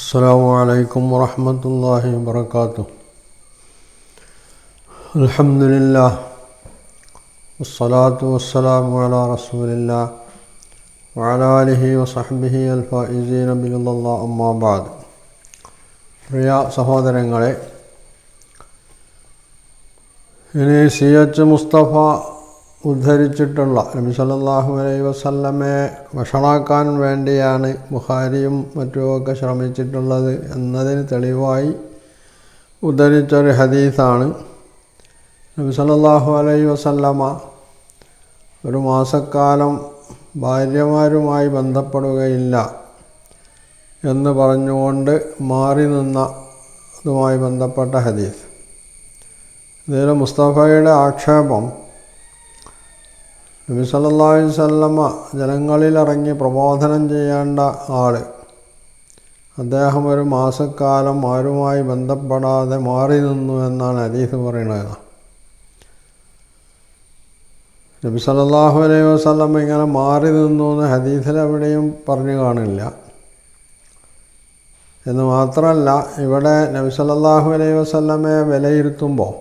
السلام عليكم ورحمة الله وبركاته. الحمد لله والصلاة والسلام على رسول الله وعلى آله وصحبه الفائزين برضا الله أما بعد. പ്രിയ സഹോദരങ്ങളെ, ഇനി സി.എച്ച്. മുസ്തഫ ഉദ്ധരിച്ചിട്ടുള്ള നബി സല്ലല്ലാഹു അലൈഹി വസല്ലമയെ വഷളാക്കാൻ വേണ്ടിയാണ് ബുഖാരിയും മറ്റുമൊക്കെ ശ്രമിച്ചിട്ടുള്ളത് എന്നതിന് തെളിവായി ഉദ്ധരിച്ചൊരു ഹദീസാണ്. നബി സല്ലല്ലാഹു അലൈഹി വസല്ലമ ഒരു മാസക്കാലം ഭാര്യമാരുമായി ബന്ധപ്പെടുകയില്ല എന്ന് പറഞ്ഞുകൊണ്ട് മാറി നിന്നതുമായി ബന്ധപ്പെട്ട ഹദീസ്. ഇതിൽ മുസ്തഫയുടെ ആക്ഷേപം, നബി സല്ലല്ലാഹു അലൈഹി വസല്ലമ ജനങ്ങളിലിറങ്ങി പ്രബോധനം ചെയ്യേണ്ട ആൾ, അദ്ദേഹം ഒരു മാസക്കാലം ആരുമായി ബന്ധപ്പെടാതെ മാറി നിന്നു എന്നാണ് ഹദീസ് പറയുന്നത്. നബി സല്ലല്ലാഹു അലൈഹി വസല്ലമ ഇങ്ങനെ മാറി നിന്നു എന്ന് ഹദീസിൽ എവിടെയും പറഞ്ഞു കാണില്ല. എന്ന് മാത്രമല്ല, ഇവിടെ നബി സല്ലല്ലാഹു അലൈഹി വസല്ലമയെ വിലയിരുത്തുമ്പോൾ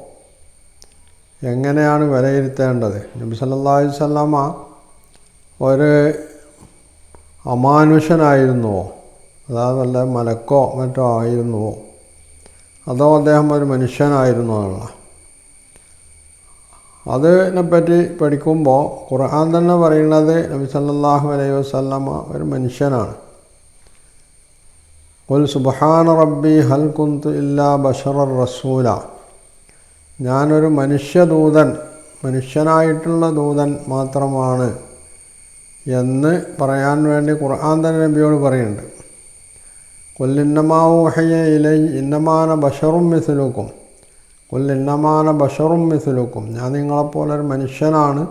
എങ്ങനെയാണ് വിലയിരുത്തേണ്ടത്? നബി സല്ലല്ലാഹു അലൈഹി വസല്ലമ ഒരു അമാനുഷനായിരുന്നുവോ, അതായത് വല്ല മലക്കോ മറ്റോ ആയിരുന്നുവോ, അതോ അദ്ദേഹം ഒരു മനുഷ്യനായിരുന്നു എന്നുള്ള അതിനെപ്പറ്റി പഠിക്കുമ്പോൾ ഖുർആൻ തന്നെ പറയുന്നത് നബി സല്ലല്ലാഹു അലൈഹി വസല്ലമ ഒരു മനുഷ്യനാണ്. ഖുൽ സുബ്ഹാന റബ്ബി ഹൽ കുന്തു ഇല്ലാ ബശറർ റസൂല, ഞാനൊരു മനുഷ്യദൂതൻ, മനുഷ്യനായിട്ടുള്ള ദൂതൻ മാത്രമാണ് എന്ന് പറയാൻ വേണ്ടി ഖുർആൻ തന്നെ നബിയോട് പറയുന്നുണ്ട്. ഖുൽ ഇന്നമാ ഊഹിയ ഇലൈ ഇന്നമാന ബശറും മിസ്ലുക്കും, ഖുൽ ഇന്നമാന ബശറും മിസ്ലുക്കും, ഞാൻ നിങ്ങളെപ്പോലൊരു മനുഷ്യനാണ്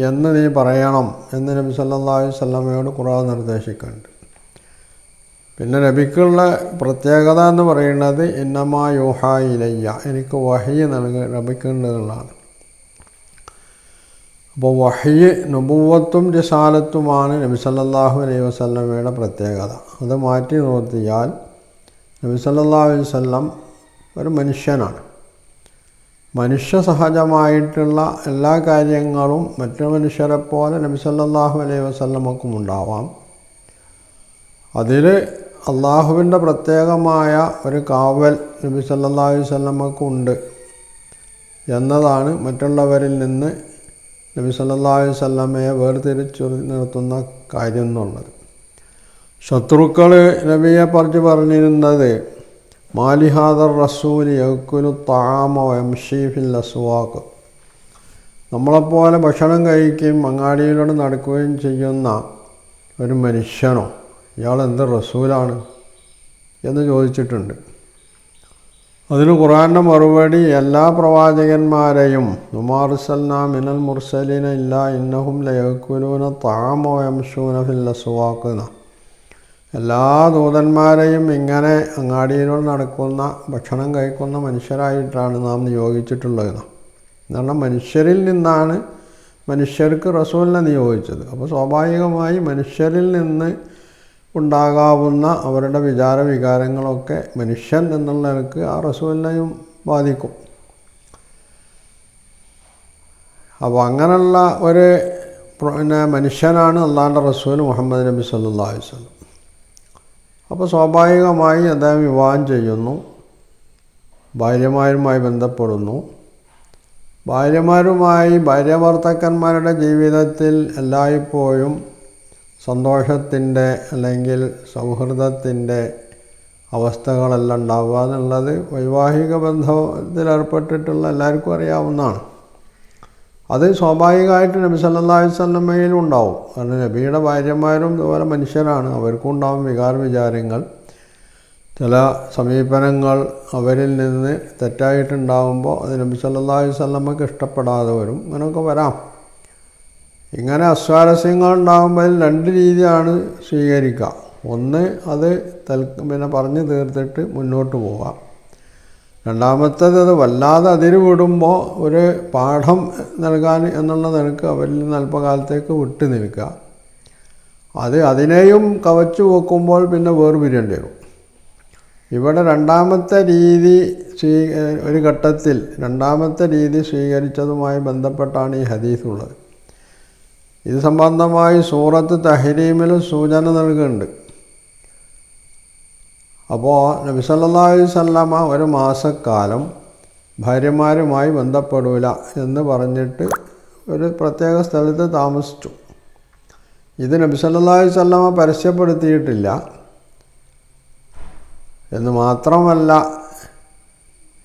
എന്ന് നീ പറയണം എന്ന് നബി സല്ലല്ലാഹു അലൈഹി വസല്ലമയോട് ഖുർആൻ നിർദ്ദേശിക്കുന്നുണ്ട്. പിന്നെ നബിക്കുള്ള പ്രത്യേകത എന്ന് പറയുന്നത് ഇന്നമാ യൂഹാ ഇലയ്യ, എനിക്ക് വഹ്യ് ലഭിക്കുന്നുള്ളതാണ്. അപ്പോൾ വഹ്യ് നുബുവത്തും റിസാലത്തുമാണ് നബി സല്ലല്ലാഹു അലൈഹി വസല്ലമയുടെ പ്രത്യേകത. അത് മാറ്റി നിർത്തിയാൽ നബി സല്ലല്ലാഹു അലൈഹി വസല്ലം ഒരു മനുഷ്യനാണ്. മനുഷ്യ സഹജമായിട്ടുള്ള എല്ലാ കാര്യങ്ങളും മറ്റു മനുഷ്യരെ പോലെ നബി സല്ലല്ലാഹു അലൈഹി വസല്ലമക്കും ഉണ്ടാവാം. അതിൽ അള്ളാഹുവിൻ്റെ പ്രത്യേകമായ ഒരു കാവൽ നബി സല്ലല്ലാഹു അലൈഹി വസല്ലമക്കുണ്ട് എന്നതാണ് മറ്റുള്ളവരിൽ നിന്ന് നബി സല്ലല്ലാഹു അലൈഹി വസല്ലമയെ വേർതിരിച്ചു നിർത്തുന്ന കാര്യം എന്നുള്ളത്. ശത്രുക്കൾ നബിയെ പറിച്ച് പറഞ്ഞിരുന്നത് മാലിഹാദർ റസൂൽ യഅ്കുലു ത്വആമ വയംശി ഫിൽ അസ്വാഖ്, നമ്മളെപ്പോലെ ഭക്ഷണം കഴിക്കുകയും അങ്ങാടിയിലൂടെ നടക്കുകയും ചെയ്യുന്ന ഒരു മനുഷ്യനോ, ഇയാൾ എന്ത് റസൂലാണ് എന്ന് ചോദിച്ചിട്ടുണ്ട്. അതിന് ഖുർആൻ്റെ മറുപടി, എല്ലാ പ്രവാചകന്മാരെയും വമാ അർസൽനാ മിനൽ മുർസലീന ഇല്ലാ ഇന്നഹും ലയഅ്കുലൂന ത്വആമ വയംശൂന ഫിൽ അസ്വാഖ്, എല്ലാ ദൂതന്മാരെയും ഇങ്ങനെ അങ്ങാടിയിലൂടെ നടക്കുന്ന ഭക്ഷണം കഴിക്കുന്ന മനുഷ്യരായിട്ടാണ് നാം നിയോഗിച്ചിട്ടുള്ളത്. കാരണം മനുഷ്യരിൽ നിന്നാണ് മനുഷ്യർക്ക് റസൂലിനെ നിയോഗിച്ചത്. അപ്പോൾ സ്വാഭാവികമായി മനുഷ്യരിൽ നിന്ന് ഉണ്ടാകാവുന്ന അവരുടെ വികാരങ്ങളൊക്കെ മനുഷ്യൻ എന്നുള്ള നിലക്ക് ആ റസൂലിനെയും ബാധിക്കും. അപ്പോൾ അങ്ങനെയുള്ള ഒരു മനുഷ്യനാണ് അള്ളാഹുവിൻ്റെ റസൂൽ മുഹമ്മദ് നബി സല്ലല്ലാഹു അലൈഹി വസല്ലം. അപ്പോൾ സ്വാഭാവികമായി അദ്ദേഹം വിവാഹം ചെയ്യുന്നു, ഭാര്യമാരുമായി ബന്ധപ്പെടുന്നു. ഭാര്യഭർത്താക്കന്മാരുടെ ജീവിതത്തിൽ എല്ലായ്പ്പോഴും സന്തോഷത്തിൻ്റെ അല്ലെങ്കിൽ സൗഹൃദത്തിൻ്റെ അവസ്ഥകളെല്ലാം ഉണ്ടാവുക എന്നുള്ളത് വൈവാഹിക ബന്ധത്തിലേർപ്പെട്ടിട്ടുള്ള എല്ലാവർക്കും അറിയാവുന്നതാണ്. അത് സ്വാഭാവികമായിട്ട് നബി സല്ലല്ലാഹു അലൈഹി വസല്ലമയിലും ഉണ്ടാവും. കാരണം നബിയുടെ ഭാര്യമാരും ഇതുപോലെ മനുഷ്യരാണ്, അവർക്കും ഉണ്ടാവും വികാരങ്ങൾ. ചില സമീപനങ്ങൾ അവരിൽ നിന്ന് തെറ്റായിട്ടുണ്ടാകുമ്പോൾ അത് നബി സല്ലല്ലാഹു അലൈഹി വസല്ലമക്ക് ഇഷ്ടപ്പെടാതെ വരും. അങ്ങനെയൊക്കെ വരാം. ഇങ്ങനെ അസ്വാരസ്യങ്ങൾ ഉണ്ടാകുമ്പോൾ രണ്ട് രീതിയാണ് സ്വീകരിക്കുക. ഒന്ന്, അത് പറഞ്ഞ് തീർത്തിട്ട് മുന്നോട്ട് പോകാം. രണ്ടാമത്തേത്, അത് വല്ലാതെ അതിര് വിടുമ്പോൾ ഒരു പാഠം നൽകാൻ എന്നുള്ള നിലക്ക് അവരിൽ നിന്ന് അല്പകാലത്തേക്ക് വിട്ടു നിൽക്കുക. അതിനെയും കവച്ചു വെക്കുമ്പോൾ പിന്നെ വേർപിരിയേണ്ടി വരും. ഇവിടെ രണ്ടാമത്തെ രീതി ഒരു ഘട്ടത്തിൽ രണ്ടാമത്തെ രീതി സ്വീകരിച്ചതുമായി ബന്ധപ്പെട്ടാണ് ഈ ഹദീസുള്ളത്. ഇത് സംബന്ധമായി സൂറത്ത് തഹ്രീമിൽ സൂചന നൽകുന്നുണ്ട്. അപ്പോൾ നബി സല്ലല്ലാഹു അലൈഹി വസല്ലമ ഒരു മാസക്കാലം ഭാര്യമാരുമായി ബന്ധപ്പെടില്ല എന്ന് പറഞ്ഞിട്ട് ഒരു പ്രത്യേക സ്ഥലത്ത് താമസിച്ചു. ഇത് നബി സല്ലല്ലാഹു അലൈഹി വസല്ലമ പരസ്യപ്പെടുത്തിയിട്ടില്ല എന്ന് മാത്രമല്ല,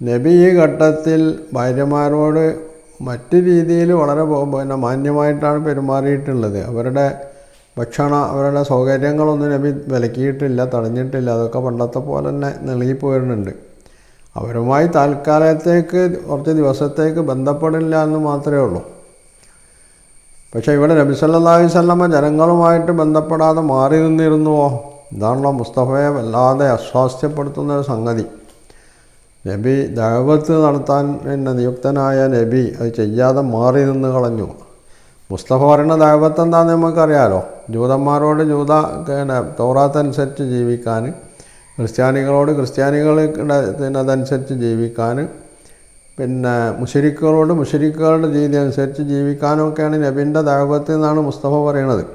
നബി ഈ ഘട്ടത്തിൽ ഭാര്യമാരോട് മറ്റ് രീതിയിൽ വളരെ മാന്യമായിട്ടാണ് പെരുമാറിയിട്ടുള്ളത്. അവരുടെ അവരുടെ സൗകര്യങ്ങളൊന്നും നബി വിലക്കിയിട്ടില്ല, തടഞ്ഞിട്ടില്ല. അതൊക്കെ പണ്ടത്തെ പോലെ തന്നെ നൽകിപ്പോയിരുന്നുണ്ട്. അവരുമായി താൽക്കാലത്തേക്ക് കുറച്ച് ദിവസത്തേക്ക് ബന്ധപ്പെടില്ല എന്ന് മാത്രമേ ഉള്ളൂ. പക്ഷേ ഇവിടെ നബി സല്ലല്ലാഹു അലൈഹി വസല്ലമ ജനങ്ങളുമായിട്ട് ബന്ധപ്പെടാതെ മാറി നിന്നിരുന്നുവോ? ഇതാണല്ലോ മുസ്തഫയെ വല്ലാതെ അസ്വാസ്ഥ്യപ്പെടുത്തുന്നൊരു സംഗതി. നബി ദഅവത്ത് നടത്താൻ നിയുക്തനായ നബി അത് ചെയ്യാതെ മാറി നിന്ന് കളഞ്ഞു. മുസ്തഫ പറയുന്ന ദഅവത്ത് എന്താണെന്ന് നമുക്കറിയാലോ. ജൂതന്മാരോട് തൗറാത്ത് അനുസരിച്ച് ജീവിക്കാൻ, ക്രിസ്ത്യാനികളോട് അതനുസരിച്ച് ജീവിക്കാൻ, പിന്നെ മുശ്രിക്കുകളുടെ രീതി അനുസരിച്ച് ജീവിക്കാനൊക്കെയാണ് നബിൻ്റെ ദഅവത്ത് എന്നാണ് മുസ്തഫ പറയണത്.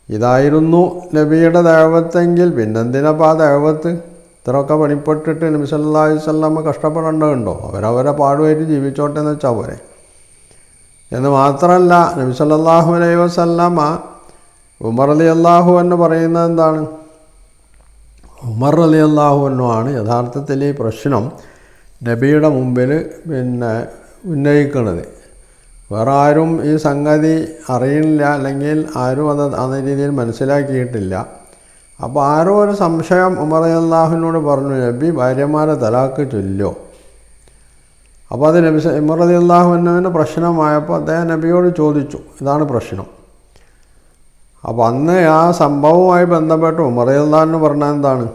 ഇതായിരുന്നു നബിയുടെ ദഅവത്തെങ്കിൽ പിന്നെന്തിനപ്പോൾ ആ ദഅവത്ത്? ഇത്രയൊക്കെ പണിപ്പെട്ടിട്ട് നബി സല്ലല്ലാഹു അലൈഹി വസല്ലമ കഷ്ടപ്പെടേണ്ടതുണ്ടോ? അവരവരെ പാടുമായിട്ട് ജീവിച്ചോട്ടെ എന്ന് വെച്ചാൽ പോരെ. എന്ന് മാത്രമല്ല, നബി സല്ലല്ലാഹു അലൈഹി വസല്ലമ ഉമർ റളിയല്ലാഹു അൻഹു പറയുന്നത് എന്താണ്? ഉമർ റളിയല്ലാഹു അൻഹു ആണ് യഥാർത്ഥത്തിൽ ഈ പ്രശ്നം നബിയുടെ മുമ്പിൽ ഉന്നയിക്കുന്നത്. വേറെ ആരും ഈ സംഗതി അറിയില്ല, അല്ലെങ്കിൽ ആരും അതേ രീതിയിൽ മനസ്സിലാക്കിയിട്ടില്ല. അപ്പോൾ ആരോ ഒരു സംശയം ഉമർ റളിയല്ലാഹുവിനോട് പറഞ്ഞു, നബി ഭാര്യമാരെ തലാക്ക് ചൊല്ലോ. അപ്പോൾ അത് ഉമർ റളിയല്ലാഹുവിന് പ്രശ്നമായപ്പോൾ അദ്ദേഹം നബിയോട് ചോദിച്ചു, ഇതാണ് പ്രശ്നം. അപ്പോൾ അന്ന് ആ സംഭവവുമായി ബന്ധപ്പെട്ട് ഉമർ റളിയല്ലാഹു പറഞ്ഞത് എന്താണ്?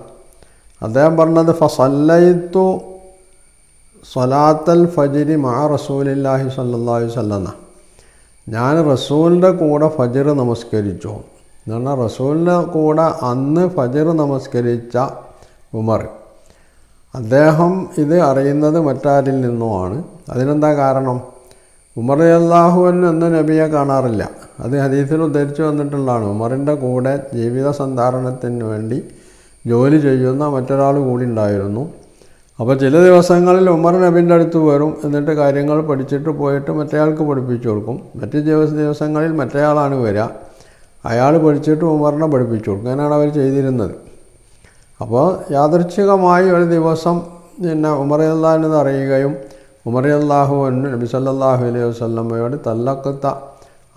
അദ്ദേഹം പറഞ്ഞത് ഫസല്ലൈതു സ്വലാത്തൽ ഫജ്രി മഅ റസൂലില്ലാഹി സ്വല്ലല്ലാഹു അലൈഹി വസല്ലം, ഞാൻ റസൂലിൻ്റെ കൂടെ ഫജ്ർ നമസ്കരിച്ചു. എന്ന് പറഞ്ഞാൽ റസൂലിൻ്റെ കൂടെ അന്ന് ഫജ്ർ നമസ്കരിച്ച ഉമർ, അദ്ദേഹം ഇത് അറിയുന്നത് മറ്റാരിൽ നിന്നുമാണ്. അതിനെന്താ കാരണം? ഉമർ റളിയല്ലാഹു അൻഹു എന്നും നബിയെ കാണാറില്ല. അത് ഹദീസിൽ ഉദ്ധരിച്ചു വന്നിട്ടുള്ളതാണ്. ഉമറിൻ്റെ കൂടെ ജീവിത സന്ധാരണത്തിന് വേണ്ടി ജോലി ചെയ്യുന്ന മറ്റൊരാൾ കൂടി ഉണ്ടായിരുന്നു. അപ്പോൾ ചില ദിവസങ്ങളിൽ ഉമർ നബിൻ്റെ അടുത്ത് വരും, എന്നിട്ട് കാര്യങ്ങൾ പഠിച്ചിട്ട് പോയിട്ട് മറ്റേയാൾക്ക് പഠിപ്പിച്ചു കൊടുക്കും. മറ്റ് ദിവസങ്ങളിൽ മറ്റേയാളാണ് വരിക, അയാൾ പഠിച്ചിട്ട് ഉമറിനെ പഠിപ്പിച്ചു കൊടുക്കും. അങ്ങനെയാണ് അവർ ചെയ്തിരുന്നത്. അപ്പോൾ യാദൃച്ഛികമായി ഒരു ദിവസം ഉമർ റളിയല്ലാഹു അറിയുകയും ഉമർ റളിയല്ലാഹു അൻഹു നബി സല്ലല്ലാഹു അലൈഹി വസല്ലമയോട് തലഖത്ത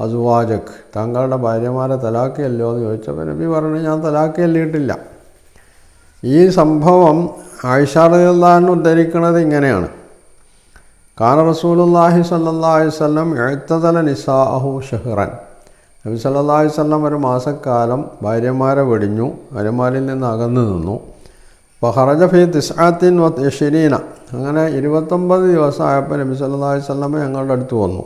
അസ്വാജക്, താങ്കളുടെ ഭാര്യമാരെ തലാക്കിയല്ലോ എന്ന് ചോദിച്ചപ്പോൾ നബി പറഞ്ഞു, ഞാൻ തലാക്ക് ചൊല്ലിയിട്ടില്ല. ഈ സംഭവം ആയിഷ റളിയല്ലാഹു അൻഹ ഉദ്ധരിക്കുന്നത് ഇങ്ങനെയാണ്: കാന റസൂലുള്ളാഹി സ്വല്ലല്ലാഹു അലൈഹി വസല്ലം ഇഅ്തദല നിസാഅഹു ഷഹ്റൻ, നബി സല്ലല്ലാഹു അലൈഹി വസല്ലം ഒരു മാസക്കാലം ഭാര്യമാരെ വെടിഞ്ഞു, ഭാര്യമാരിൽ നിന്ന് അകന്നു നിന്നു. ഫഖറജ ഫീ 29, അങ്ങനെ 29 ദിവസമായപ്പോൾ നബി സല്ലല്ലാഹു അലൈഹി വസല്ലം ഞങ്ങളുടെ അടുത്ത് വന്നു.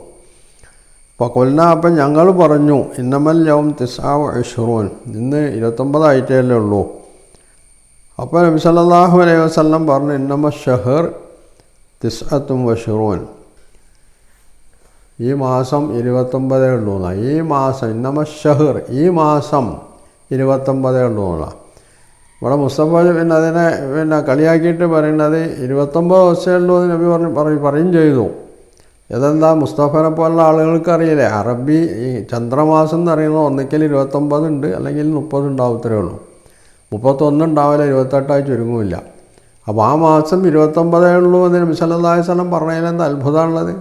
ഫഖുൽനാ, അപ്പം ഞങ്ങൾ പറഞ്ഞു, ഇന്നമൽ യൗം 29, ഇന്ന് 29 ആയിട്ടേ ഉള്ളൂ. അപ്പോൾ നബി സല്ലല്ലാഹു അലൈഹി വസല്ലം പറഞ്ഞു, ഇന്നമ ഷഹർ 29, ഈ മാസം 29 ഉള്ളൂ എന്നാ. ഈ മാസം ഇന്നമ ഷഹർ, ഈ മാസം 29 ഉള്ളൂ എന്നാ. ഇവിടെ മുസ്തഫ അതിനെ കളിയാക്കിയിട്ട് പറയുന്നത് 29 ദിവസമേ ഉള്ളൂ എന്ന് നബി പറയും ചെയ്തു. ഇതെന്താ, മുസ്തഫനെ പോലുള്ള ആളുകൾക്ക് അറിയില്ലേ, അറബി ഈ ചന്ദ്രമാസം എന്ന് പറയുന്നത് ഒന്നിക്കൽ 29 ഉണ്ട്, അല്ലെങ്കിൽ 30 ഉണ്ടാവും, ഇത്രയേ ഉള്ളൂ. 31 ഉണ്ടാവില്ല, 28 ചുരുങ്ങുമില്ല. അപ്പോൾ ആ മാസം 29 ഉള്ളൂ എന്ന് നബി സല്ലല്ലാഹു അലൈഹി വസല്ലം പറഞ്ഞതിലെന്താ അത്ഭുതമാണുള്ളത്?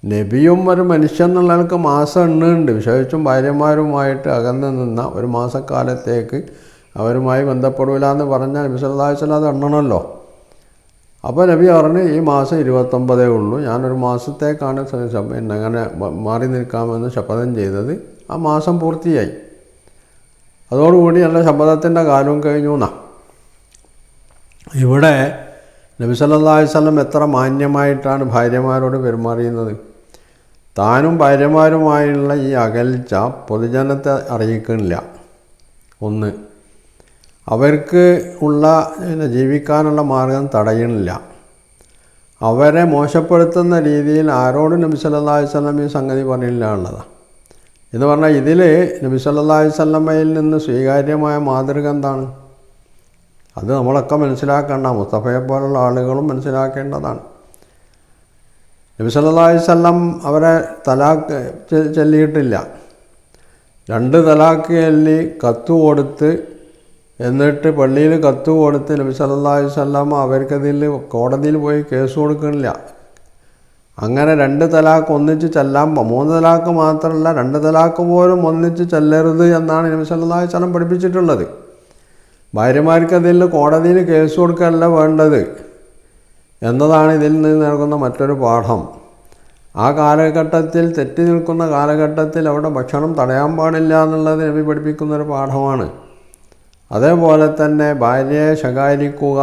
നബിയും ഒരു മനുഷ്യൻ എന്നുള്ളവർക്ക് മാസം എണ്ണുണ്ട്. വിശേഷിച്ചും ഭാര്യമാരുമായിട്ട് അകന്നു നിന്ന ഒരു മാസക്കാലത്തേക്ക് അവരുമായി ബന്ധപ്പെടില്ല എന്ന് പറഞ്ഞാൽ നബി സല്ലല്ലാഹു അലൈഹി വസല്ലം അത് എണ്ണണമല്ലോ. അപ്പോൾ നബി പറഞ്ഞു, ഈ മാസം 29 ഉള്ളൂ, ഞാനൊരു മാസത്തേക്കാണ് അങ്ങനെ മാറി നിൽക്കാമെന്ന് ശപഥം ചെയ്തത്. ആ മാസം പൂർത്തിയായി. അതോടുകൂടി എൻ്റെ ശപഥത്തിൻ്റെ കാലവും കഴിഞ്ഞു എന്നാ. ഇവിടെ നബി സല്ലല്ലാഹു അലൈഹി വസല്ലം എത്ര മാന്യമായിട്ടാണ് ഭാര്യമാരോട് പെരുമാറിയുന്നത്. താനും ഭാര്യമാരുമായുള്ള ഈ അകൽച്ച പൊതുജനത്തെ അറിയിക്കുന്നില്ല. ഒന്ന്. അവർക്ക് ഉള്ള ജീവിക്കാനുള്ള മാർഗം തടയണില്ല. അവരെ മോശപ്പെടുത്തുന്ന രീതിയിൽ ആരോടും നബി സല്ലല്ലാഹു അലൈഹി വസല്ലം ഈ സംഗതി പറഞ്ഞില്ല എന്നുള്ളതാണ്. എന്ന് പറഞ്ഞാൽ ഇതിൽ നബി സല്ലല്ലാഹു അലൈഹി വസല്ലമയിൽ നിന്ന് സ്വീകാര്യമായ മാതൃക എന്താണ്? അത് നമ്മളൊക്കെ മനസ്സിലാക്കേണ്ട, മുസ്തഫയെ പോലുള്ള ആളുകളും മനസ്സിലാക്കേണ്ടതാണ്. നബി സല്ലല്ലാഹു അലൈഹി വസല്ലം അവരെ തലാക്ക് ചൊല്ലിയിട്ടില്ല. 2 തലാക്ക് ചൊല്ലി കത്ത് കൊടുത്ത്, എന്നിട്ട് പള്ളിയിൽ കത്ത് കൊടുത്ത് നബി സല്ലല്ലാഹു അലൈഹി വസല്ലം അവർക്കതിൽ കോടതിയിൽ പോയി കേസ് കൊടുക്കണില്ല. അങ്ങനെ 2 തലാക്ക് ഒന്നിച്ച് ചെല്ലാൻ, 3 തലാക്ക് മാത്രമല്ല 2 തലാക്ക് പോലും ഒന്നിച്ച് ചെല്ലരുത് എന്നാണ് നബി സല്ലല്ലാഹു അലൈഹി വസല്ലം പഠിപ്പിച്ചിട്ടുള്ളത്. ഭാര്യമാർക്കതിൽ കോടതിയിൽ കേസ് കൊടുക്കുകയല്ല വേണ്ടത് എന്നതാണ് ഇതിൽ നിന്ന് നൽകുന്ന മറ്റൊരു പാഠം. ആ കാലഘട്ടത്തിൽ, തെറ്റി നിൽക്കുന്ന കാലഘട്ടത്തിൽ അവിടെ ഭക്ഷണം തടയാൻ പാടില്ല എന്നുള്ളത് നബി പഠിപ്പിക്കുന്നൊരു പാഠമാണ്. അതേപോലെ തന്നെ ഭാര്യയെ ശകാരിക്കുക,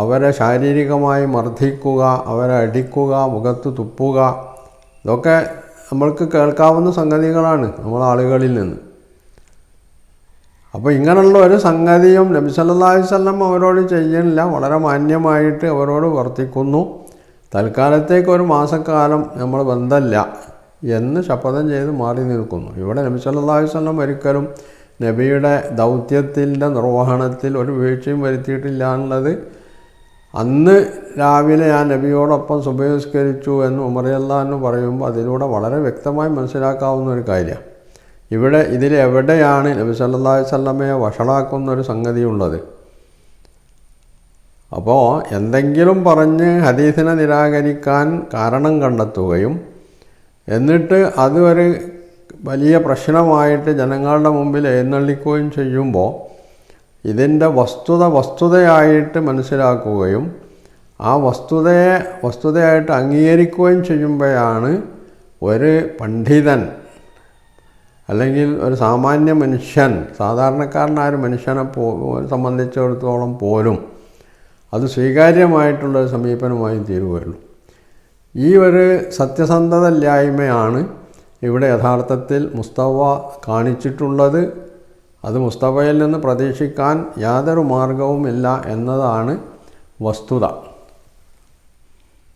അവരെ ശാരീരികമായി മർദ്ദിക്കുക, അവരെ അടിക്കുക, മുഖത്ത് തുപ്പുക, ഇതൊക്കെ നമ്മൾക്ക് കേൾക്കാവുന്ന സംഗതികളാണ് നമ്മളാളുകളിൽ നിന്ന്. അപ്പോൾ ഇങ്ങനെയുള്ള ഒരു സംഗതിയും നബി സല്ലല്ലാഹു അലൈഹി വസല്ലം അവരോട് ചെയ്യണില്ല. വളരെ മാന്യമായിട്ട് അവരോട് വർത്തിക്കുന്നു. തൽക്കാലത്തേക്ക് 1 മാസക്കാലം നമ്മൾ ബന്ധമില്ല എന്ന് ശപഥം ചെയ്ത് മാറി നിൽക്കുന്നു. ഇവിടെ നബി സല്ലല്ലാഹു അലൈഹി വസല്ലം ഒരിക്കലും നബിയുടെ ദൗത്യത്തിൻ്റെ നിർവഹണത്തിൽ ഒരു വീഴ്ചയും വരുത്തിയിട്ടില്ല എന്നുള്ളത് അന്ന് രാവിലെ ഞാൻ നബിയോടൊപ്പം സുബഹി നിസ്കരിച്ചു എന്ന് ഉമർ റളിയല്ലാഹു അൻഹു പറയുമ്പോൾ അതിലൂടെ വളരെ വ്യക്തമായി മനസ്സിലാക്കാവുന്ന ഒരു കാര്യമാണ്. ഇവിടെ ഇതിലെവിടെയാണ് നബി സല്ലല്ലാഹു അലൈഹി വസല്ലമയെ വഷളാക്കുന്ന ഒരു സംഗതിയുള്ളത്? അപ്പോൾ എന്തെങ്കിലും പറഞ്ഞ് ഹദീസിനെ നിരാകരിക്കാൻ കാരണം കണ്ടെത്തുകയും എന്നിട്ട് അത് ഒരു വലിയ പ്രശ്നമായിട്ട് ജനങ്ങളുടെ മുമ്പിൽ എഴുന്നള്ളിക്കുകയും ചെയ്യുമ്പോൾ ഇതിൻ്റെ വസ്തുതയായിട്ട് മനസ്സിലാക്കുകയും ആ വസ്തുതയായിട്ട് അംഗീകരിക്കുകയും ചെയ്യുമ്പോഴാണ് ഒരു പണ്ഡിതൻ അല്ലെങ്കിൽ ഒരു സാമാന്യ മനുഷ്യൻ, സാധാരണക്കാരനായ ഒരു മനുഷ്യനെ സംബന്ധിച്ചിടത്തോളം പോലും അത് സ്വീകാര്യമായിട്ടുള്ളൊരു സമീപനമായി തീരുകയുള്ളൂ. ഈ ഒരു സത്യസന്ധതയില്ലായ്മയാണ് ഇവിടെ യഥാർത്ഥത്തിൽ മുസ്തഫ കാണിച്ചിട്ടുള്ളത്. അത് മുസ്തഫയിൽ നിന്ന് പ്രതീക്ഷിക്കാൻ യാതൊരു മാർഗവുമില്ല എന്നതാണ് വസ്തുത.